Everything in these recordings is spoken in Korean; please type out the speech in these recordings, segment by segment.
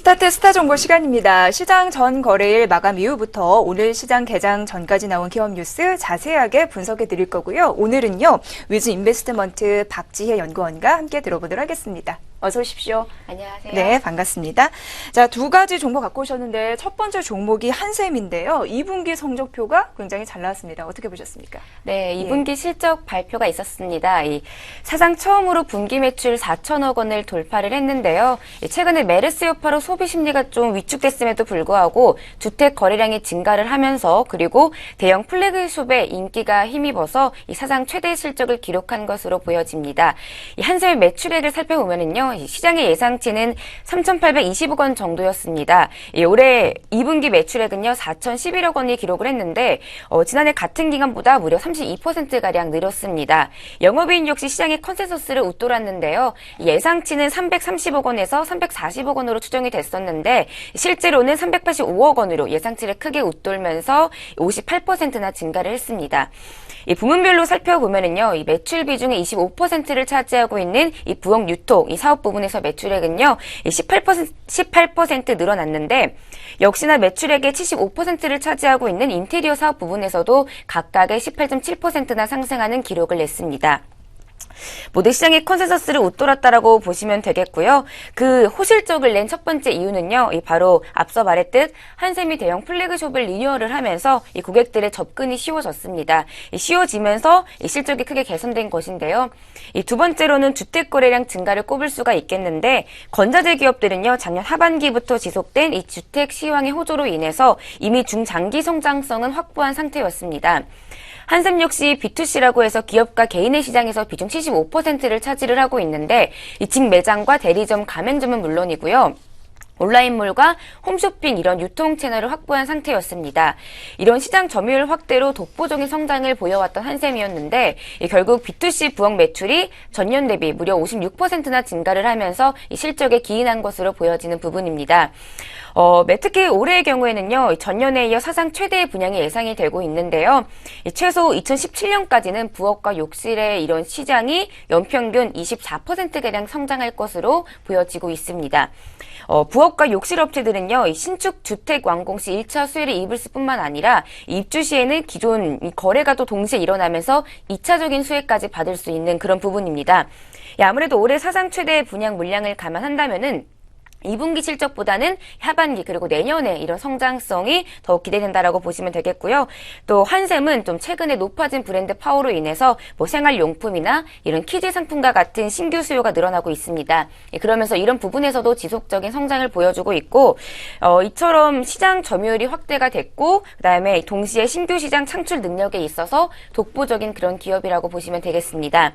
스타트 스타 정보 시간입니다. 시장 전 거래일 마감 이후부터 오늘 시장 개장 전까지 나온 기업 뉴스 자세하게 분석해 드릴 거고요. 오늘은요, 위즈 인베스트먼트 박지혜 연구원과 함께 들어보도록 하겠습니다. 어서 오십시오. 안녕하세요. 네, 반갑습니다. 자, 두 가지 종목 갖고 오셨는데 첫 번째 종목이 한샘인데요. 2분기 성적표가 굉장히 잘 나왔습니다. 어떻게 보셨습니까? 네, 2분기 실적 발표가 있었습니다. 사상 처음으로 분기 매출 4천억 원을 돌파를 했는데요. 최근에 메르스 여파로 소비 심리가 좀 위축됐음에도 불구하고 주택 거래량이 증가를 하면서 그리고 대형 플래그숍의 인기가 힘입어서 사상 최대 실적을 기록한 것으로 보여집니다. 한샘의 매출액을 살펴보면요. 시장의 예상치는 3,820억 원 정도였습니다. 올해 2분기 매출액은요, 4,011억 원이 기록을 했는데, 지난해 같은 기간보다 무려 32%가량 늘었습니다. 영업이익 역시 시장의 컨센서스를 웃돌았는데요. 예상치는 330억 원에서 340억 원으로 추정이 됐었는데, 실제로는 385억 원으로 예상치를 크게 웃돌면서 58%나 증가를 했습니다. 이 부문별로 살펴보면은요, 이 매출 비중의 25%를 차지하고 있는 이 부엌 유통, 이 사업 부분에서 매출액은요, 18% 늘어났는데, 역시나 매출액의 75%를 차지하고 있는 인테리어 사업 부분에서도 각각의 18.7%나 상승하는 기록을 냈습니다. 모두 시장의 컨센서스를 웃돌았다라고 보시면 되겠고요. 그 호실적을 낸 첫 번째 이유는요, 바로 앞서 말했듯 한샘이 대형 플래그숍을 리뉴얼을 하면서 이 고객들의 접근이 쉬워졌습니다. 쉬워지면서 실적이 크게 개선된 것인데요. 두 번째로는 주택 거래량 증가를 꼽을 수가 있겠는데, 건자재 기업들은요, 작년 하반기부터 지속된 이 주택 시황의 호조로 인해서 이미 중장기 성장성은 확보한 상태였습니다. 한샘 역시 B2C라고 해서 기업과 개인의 시장에서 비중 75%를 차지를 하고 있는데, 이 직매장과 대리점, 가맹점은 물론이고요. 온라인몰과 홈쇼핑 이런 유통 채널을 확보한 상태였습니다. 이런 시장 점유율 확대로 독보적인 성장을 보여왔던 한샘이었는데, 결국 B2C 부엌 매출이 전년 대비 무려 56%나 증가를 하면서 이 실적에 기인한 것으로 보여지는 부분입니다. 특히 올해의 경우에는요, 전년에 이어 사상 최대의 분양이 예상이 되고 있는데요. 최소 2017년까지는 부엌과 욕실의 이런 시장이 연평균 24%가량 성장할 것으로 보여지고 있습니다. 부엌과 욕실 업체들은요, 이 신축 주택 완공 시 1차 수혜를 입을 뿐만 아니라 입주 시에는 기존 거래가 또 동시에 일어나면서 2차적인 수혜까지 받을 수 있는 그런 부분입니다. 아무래도 올해 사상 최대의 분양 물량을 감안한다면은 2분기 실적보다는 하반기 그리고 내년에 이런 성장성이 더욱 기대된다라고 보시면 되겠고요. 또 한샘은 좀 최근에 높아진 브랜드 파워로 인해서 생활용품이나 이런 키즈 상품과 같은 신규 수요가 늘어나고 있습니다. 그러면서 이런 부분에서도 지속적인 성장을 보여주고 있고, 이처럼 시장 점유율이 확대가 됐고, 그다음에 동시에 신규 시장 창출 능력에 있어서 독보적인 그런 기업이라고 보시면 되겠습니다.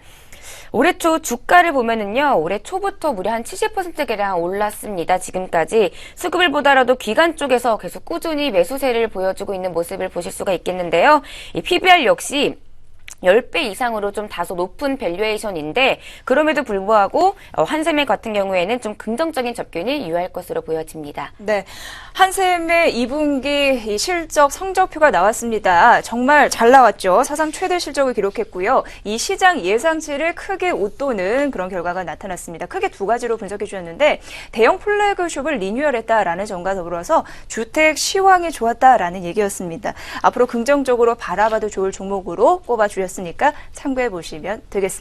올해 초 주가를 보면은요, 올해 초부터 무려 한 70%가량 올랐습니다. 지금까지 수급을 보더라도 기관 쪽에서 계속 꾸준히 매수세를 보여주고 있는 모습을 보실 수가 있겠는데요. 이 PBR 역시 10배 이상으로 좀 다소 높은 밸류에이션인데, 그럼에도 불구하고 한샘의 같은 경우에는 좀 긍정적인 접근이 유효할 것으로 보여집니다. 네, 한샘의 2분기 이 실적 성적표가 나왔습니다. 정말 잘 나왔죠. 사상 최대 실적을 기록했고요. 이 시장 예상치를 크게 웃도는 그런 결과가 나타났습니다. 크게 두 가지로 분석해 주셨는데, 대형 플래그숍을 리뉴얼했다라는 점과 더불어서 주택 시황이 좋았다라는 얘기였습니다. 앞으로 긍정적으로 바라봐도 좋을 종목으로 꼽아주셨으니까 참고해 보시면 되겠습니다.